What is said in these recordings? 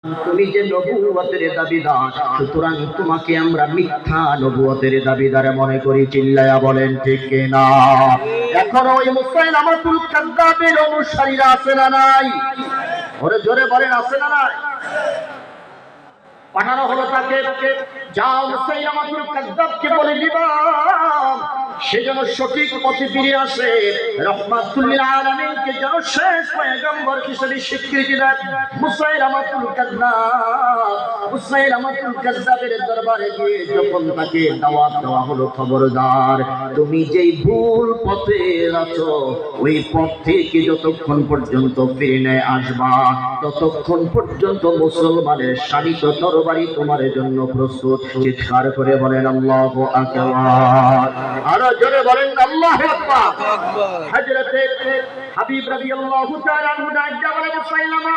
তুমি যে নবুয়তের দাবিদার, সুতরাং তোমাকে আমরা মিথ্যা নবুয়তের দাবিদার মনে করি। চিল্লায়া বলেন ঠিক কিনা? এখন ওই মুসাইলামাতুল কাযযাবের অনুসারীরা আছে না নাই? ওরে জোরে বলেন, আছে না নাই? পাঠানো হলো তাকে, যাও মুসাইলামাতুল কাযযাবকে বলে দিবা সে যেন সঠিক পথে ফিরে আসে, রাহমাতুল লিল আলামিনকে যেন শেষ পয়গম্বর হিসেবে স্বীকৃতি দেয়। মুসাইলামাতুল কাযযাবের দরবারে গিয়ে যখন তাকে দাওয়াত দেওয়া হলো, খবরদার তুমি যেই ভুল পথে আছো ওই পথ থেকে যতক্ষণ পর্যন্ত ফিরে নিয়ে আসবা ততক্ষণ পর্যন্ত মুসলমানের শানিত তরবারি তোমার জন্য প্রস্তুত। চিৎকার করে বলেন আল্লাহু আকবার। আরো জোরে বলেন আল্লাহু আকবার। হযরত হাবিব রাদিয়াল্লাহু তাআলা আনহু ডাক বলেন, মুসাইলামা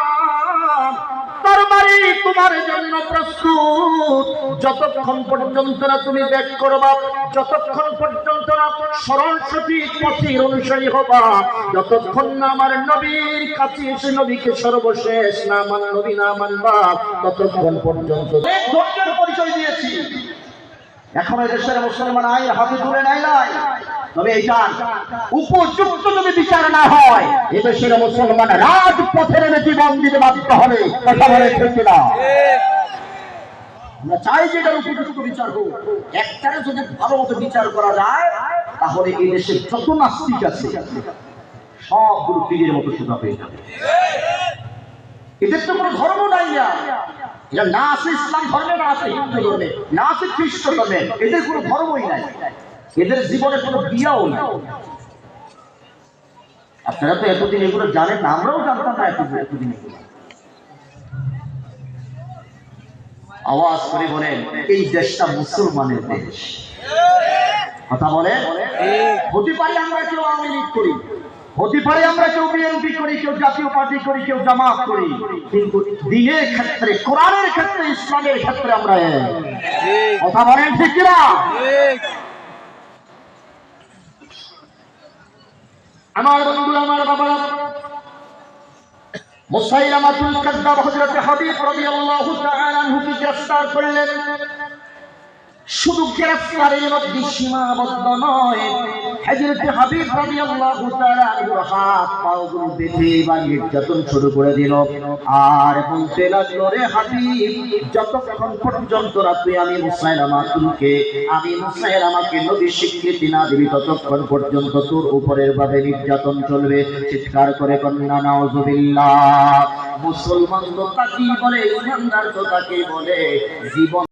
তরবারি তোমার জন্য প্রস্তুত। যতক্ষণ পর্যন্ত না তুমি ত্যাগ করবা, যতক্ষণ পর্যন্ত না সরল সঠিক পথের অনুসারী হবা, যতক্ষণ না আমার নবীর কাছে এসে নবীকে সর্বশেষ না নবী না মানবা, ততক্ষণ পর্যন্ত ধৈর্যের পরিচয় দিয়েছি। এখন দেশের মুসলমান আইন হাতে তুলে নেয় নাই, তবে এটা উপযুক্ত যদি বিচার না হয় এদেশের মুসলমান রাজপথে নেমে জীবন দিতে বাধ্য হবে। কথা বলে ঠিক না? আমরা চাই যে এটার উপযুক্ত বিচার হোক। একটারে যদি ভালো মতো বিচার করা যায় তাহলে এই দেশের যত নাস্তিক আছে সবগুলো পীরের মতো সোজা হয়ে যাবে। এদের তো কোনো ধর্ম নাই না, এরা না আছে ইসলাম ধর্মে, না আছে হিন্দু ধর্মে, না আছে খ্রিস্ট ধর্মে, এদের কোনো ধর্মই নাই, এদের জীবনে কোনো বিয়াও নাই। আপনারা তো এতদিন এগুলো জানেন না, আমরাও জানতাম না এতদিন এগুলো। আওয়াজ করে বলেন, এই দেশটা মুসলমানের দেশ। কথা বলেন, হতে পারে আমরা কেউ আওয়ামী লীগ করি, হতে পারে আমরা কেউ বিএনপি করি, কেউ জাতীয় পার্টি করি, কেউ জামাত করি, কিন্তু দিনের ক্ষেত্রে, কোরআনের ক্ষেত্রে, ইসলামের ক্ষেত্রে আমরা কথা বলেন ঠিক কিনা? আমার বন্ধুরা, আমার বাবারা, মুসাইলামাতুল কাযযাব হযরত হাবিব রাদিয়াল্লাহু তাআলা আনহুকে গ্রেফতার করলেন। শুধু গ্রেফতারের মধ্যে সীমাবদ্ধ নয়, হযরত হাবিব রাদিয়াল্লাহু তাআলা আনহুর হাত পাগুলো বেঁধে বা নির্যাতন শুরু করে দিল। আর বলতে লাগলো, রে হাবিব, যতক্ষণ পর্যন্ত না তুই আমি মুসাইলামাকে নবী স্বীকৃতি না দিবি ততক্ষণ পর্যন্ত তোর উপরের ভাবে নির্যাতন চলবে। চিৎকার করে কন্যা নাউযুবিল্লাহ। মুসলমান তো তাকেই বলে, ইমানদার তো তাকেই বলে, জীবন